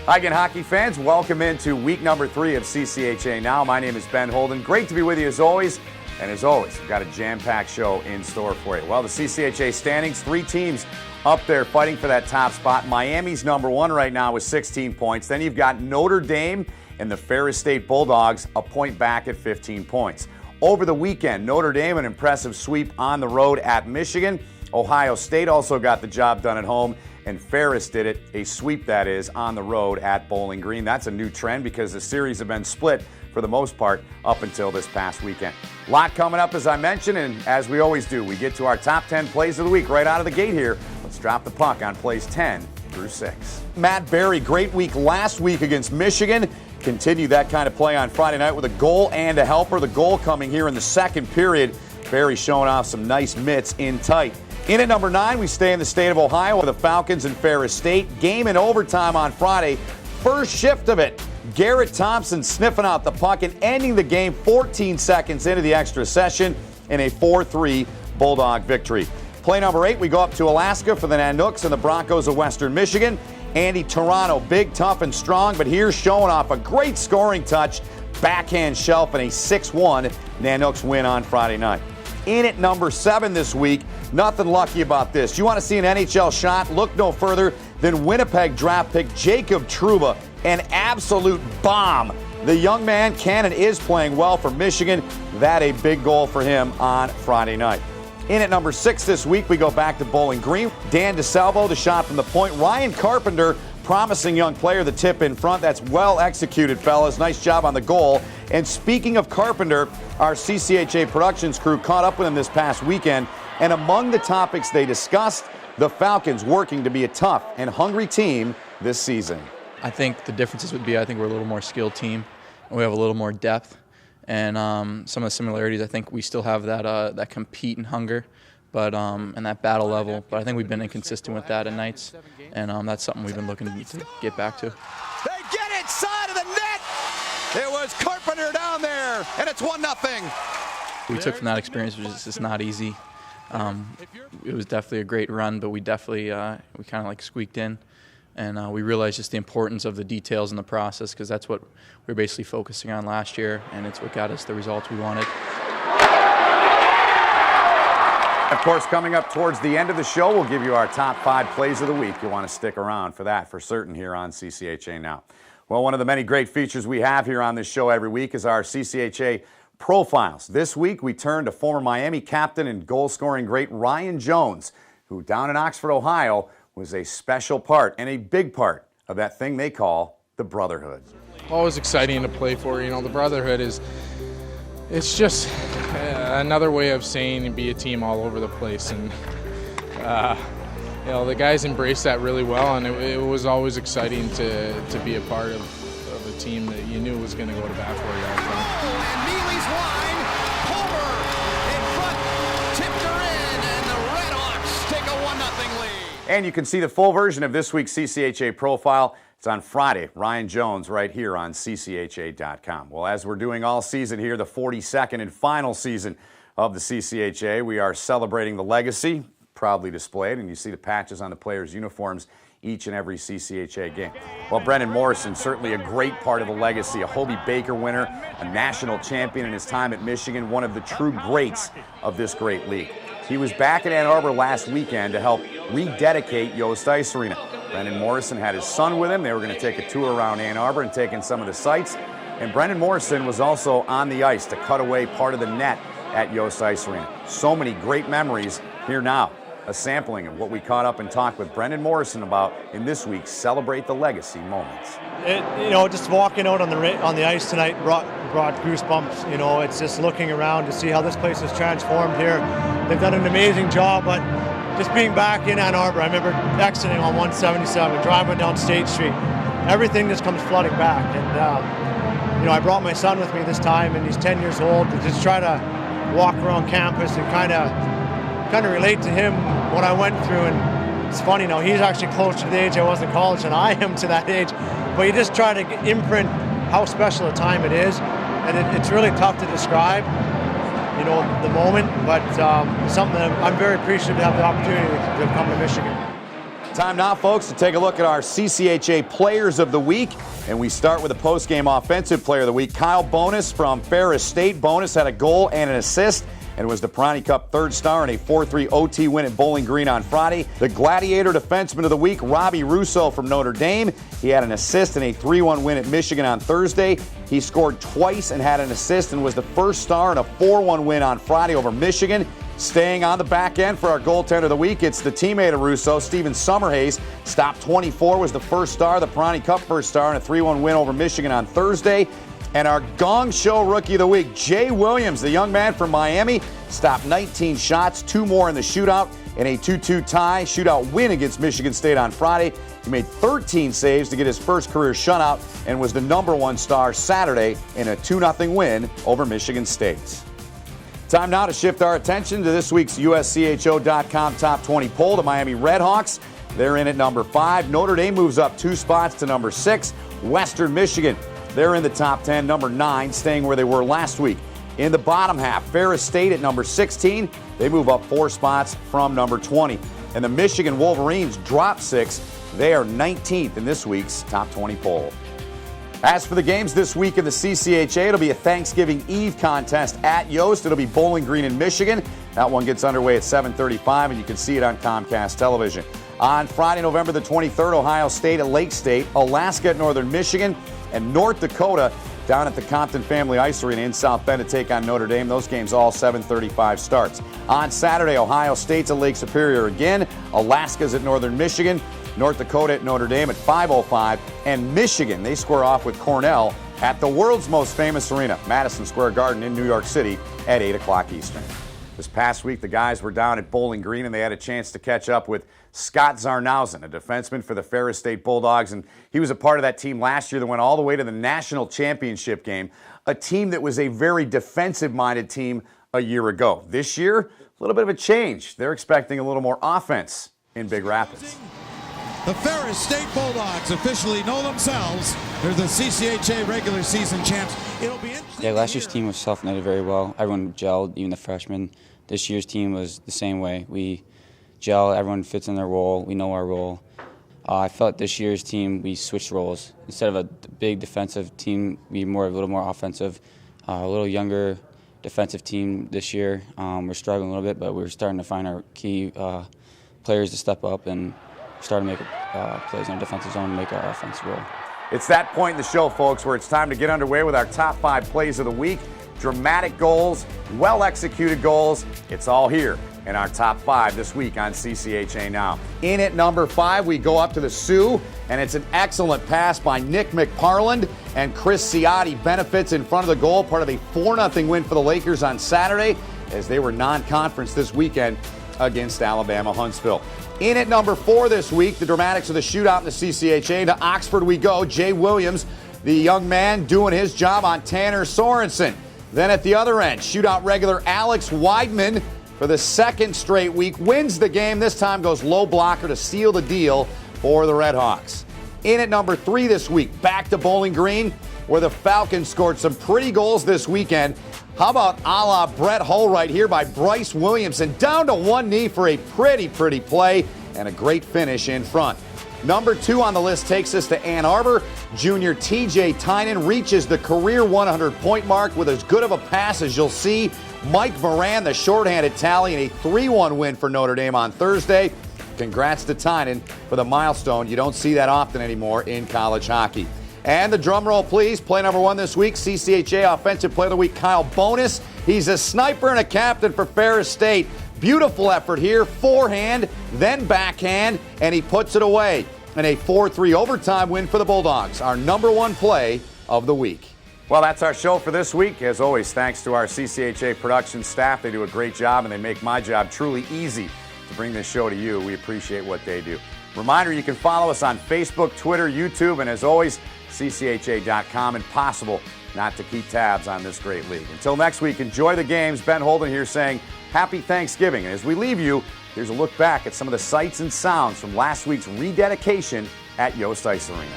Hi again, hockey fans. Welcome into week number 3 of CCHA Now. My name is Ben Holden. Great to be with you as always. And as always, we've got a jam-packed show in store for you. Well, the CCHA standings, 3 teams up there fighting for that top spot. Miami's number 1 right now with 16 points. Then you've got Notre Dame and the Ferris State Bulldogs a point back at 15 points. Over the weekend, Notre Dame an impressive sweep on the road at Michigan. Ohio State also got the job done at home. And Ferris did it, a sweep that is, on the road at Bowling Green. That's a new trend because the series have been split for the most part up until this past weekend. A lot coming up, as I mentioned, and as we always do, we get to our top 10 plays of the week right out of the gate here. Let's drop the puck on plays 10 through 6. Matt Berry, great week last week against Michigan. Continued that kind of play on Friday night with a goal and a helper. The goal coming here in the second period. Berry showing off some nice mitts in tight. In at number 9, we stay in the state of Ohio with the Falcons and Ferris State. Game in overtime on Friday. First shift of it. Garrett Thompson sniffing out the puck and ending the game 14 seconds into the extra session in a 4-3 Bulldog victory. Play number 8, we go up to Alaska for the Nanooks and the Broncos of Western Michigan. Andy Toronto, big, tough, and strong, but here's showing off a great scoring touch. Backhand shelf and a 6-1 Nanooks win on Friday night. In at number 7 this week, nothing lucky about this. You want to see an NHL shot? Look no further than Winnipeg draft pick Jacob Trouba, an absolute bomb. The young man can and is playing well for Michigan. That a big goal for him on Friday night. In at number 6 this week, we go back to Bowling Green. Dan DeSalvo, the shot from the point. Ryan Carpenter, promising young player, the tip in front. That's well executed, fellas. Nice job on the goal. And speaking of Carpenter, our CCHA Productions crew caught up with him this past weekend. And among the topics they discussed, the Falcons working to be a tough and hungry team this season. I think the differences would be I think we're a little more skilled team, and we have a little more depth. And some of the similarities, I think we still have that compete and hunger, but and that battle level. But I think we've been inconsistent with that at nights, and that's something we've been looking to get back to. They get inside of the net. It was Carpenter down there, and it's 1-0. We took from that experience, which is just not easy. It was definitely a great run, but we definitely we kind of like squeaked in. And we realized just the importance of the details in the process, because that's what we were basically focusing on last year, and it's what got us the results we wanted. Of course, coming up towards the end of the show, we'll give you our top 5 plays of the week. You'll want to stick around for that for certain here on CCHA Now. Well, one of the many great features we have here on this show every week is our CCHA Profiles. This week, we turn to former Miami captain and goal-scoring great Ryan Jones, who down in Oxford, Ohio, was a special part and a big part of that thing they call the brotherhood. Always exciting to play for. You know, the brotherhood it's just another way of saying be a team all over the place. And, you know, the guys embraced that really well, and it was always exciting to be a part of a team that you knew was going to go to bat for you all the time. And Neely's wide. Palmer in front, tipped her in, and the Red Hawks take a 1-0 lead. And you can see the full version of this week's CCHA Profile. It's on Friday. Ryan Jones right here on CCHA.com. Well, as we're doing all season here, the 42nd and final season of the CCHA, we are celebrating the legacy, proudly displayed, and you see the patches on the players' uniforms each and every CCHA game. Well, Brendan Morrison, certainly a great part of the legacy, a Hobey Baker winner, a national champion in his time at Michigan, one of the true greats of this great league. He was back in Ann Arbor last weekend to help rededicate Yost Ice Arena. Brendan Morrison had his son with him. They were going to take a tour around Ann Arbor and take in some of the sights. And Brendan Morrison was also on the ice to cut away part of the net at Yost Ice Arena. So many great memories. Here now, a sampling of what we caught up and talked with Brendan Morrison about in this week's Celebrate the Legacy moments. Just walking out on the ice tonight brought goosebumps. You know, it's just looking around to see how this place has transformed here. They've done an amazing job, but just being back in Ann Arbor, I remember exiting on 177, driving down State Street. Everything just comes flooding back. And, I brought my son with me this time, and he's 10 years old, to just try to walk around campus and kind of relate to him what I went through. And it's funny, he's actually closer to the age I was in college than I am to that age. But you just try to imprint how special a time it is. And it's really tough to describe, the moment, but something that I'm very appreciative to have the opportunity to come to Michigan. Time now, folks, to take a look at our CCHA Players of the Week. And we start with the post-game Offensive Player of the Week. Kyle Bonus from Ferris State. Bonus had a goal and an assist and was the Perani Cup third star in a 4-3 OT win at Bowling Green on Friday. The Gladiator Defenseman of the Week, Robbie Russo from Notre Dame. He had an assist in a 3-1 win at Michigan on Thursday. He scored twice and had an assist and was the first star in a 4-1 win on Friday over Michigan. Staying on the back end for our goaltender of the week, it's the teammate of Russo, Steven Summerhays. Stop 24 was the first star, the Perani Cup first star in a 3-1 win over Michigan on Thursday. And our Gong Show Rookie of the Week, Jay Williams, the young man from Miami, stopped 19 shots, 2 more in the shootout in a 2-2 tie shootout win against Michigan State on Friday. He made 13 saves to get his first career shutout and was the #1 star Saturday in a 2-0 win over Michigan State. Time now to shift our attention to this week's USCHO.com Top 20 poll. The Miami Redhawks, they're in at number 5. Notre Dame moves up 2 spots to number 6. Western Michigan, they're in the top 10, number 9, staying where they were last week. In the bottom half, Ferris State at number 16. They move up 4 spots from number 20. And the Michigan Wolverines drop 6. They are 19th in this week's Top 20 poll. As for the games this week in the CCHA, it'll be a Thanksgiving Eve contest at Yost. It'll be Bowling Green in Michigan. That one gets underway at 7:35, and you can see it on Comcast television. On Friday, November the 23rd, Ohio State at Lake State, Alaska at Northern Michigan, and North Dakota down at the Compton Family Ice Arena in South Bend to take on Notre Dame. Those games all 7:35 starts. On Saturday, Ohio State's at Lake Superior again, Alaska's at Northern Michigan, North Dakota at Notre Dame at 5:05, and Michigan, they square off with Cornell at the world's most famous arena, Madison Square Garden in New York City at 8 o'clock Eastern. This past week, the guys were down at Bowling Green, and they had a chance to catch up with Scott Zarnausen, a defenseman for the Ferris State Bulldogs, and he was a part of that team last year that went all the way to the national championship game, a team that was a very defensive-minded team a year ago. This year, a little bit of a change. They're expecting a little more offense in Big Rapids. The Ferris State Bulldogs officially know themselves. They're the CCHA regular season champs. It'll be interesting. Yeah, last year's team was self-knitted very well. Everyone gelled, even the freshmen. This year's team was the same way. We gel, everyone fits in their role. We know our role. I felt this year's team, we switched roles. Instead of a big defensive team, we a little more offensive. A little younger defensive team this year. We're struggling a little bit, but we're starting to find our key players to step up and start to make plays in our defensive zone and make our offense roll. It's that point in the show, folks, where it's time to get underway with our top 5 plays of the week. Dramatic goals, well-executed goals. It's all here in our top 5 this week on CCHA Now. In at number 5, we go up to the Sioux, and it's an excellent pass by Nick McParland, and Chris Ciotti benefits in front of the goal, part of a 4-0 win for the Lakers on Saturday as they were non-conference this weekend against Alabama Huntsville. In at number 4 this week, the dramatics of the shootout in the CCHA. To Oxford we go. Jay Williams, the young man doing his job on Tanner Sorensen. Then at the other end, shootout regular Alex Weidman for the second straight week wins the game. This time goes low blocker to seal the deal for the Redhawks. In at number 3 this week, back to Bowling Green, where the Falcons scored some pretty goals this weekend. How about a la Brett Hull right here by Bryce Williamson, down to one knee for a pretty play and a great finish in front. Number 2 on the list takes us to Ann Arbor. Junior TJ Tynan reaches the career 100-point mark with as good of a pass as you'll see. Mike Moran, the shorthanded tally, in a 3-1 win for Notre Dame on Thursday. Congrats to Tynan for the milestone. You don't see that often anymore in college hockey. And the drum roll, please. Play number 1 this week, CCHA Offensive Player of the Week, Kyle Bonus. He's a sniper and a captain for Ferris State. Beautiful effort here. Forehand, then backhand, and he puts it away in a 4-3 overtime win for the Bulldogs, our number 1 play of the week. Well, that's our show for this week. As always, thanks to our CCHA production staff. They do a great job, and they make my job truly easy to bring this show to you. We appreciate what they do. Reminder, you can follow us on Facebook, Twitter, YouTube, and as always, CCHA.com. Impossible not to keep tabs on this great league. Until next week, enjoy the games. Ben Holden here saying Happy Thanksgiving. And as we leave you, here's a look back at some of the sights and sounds from last week's rededication at Yost Ice Arena.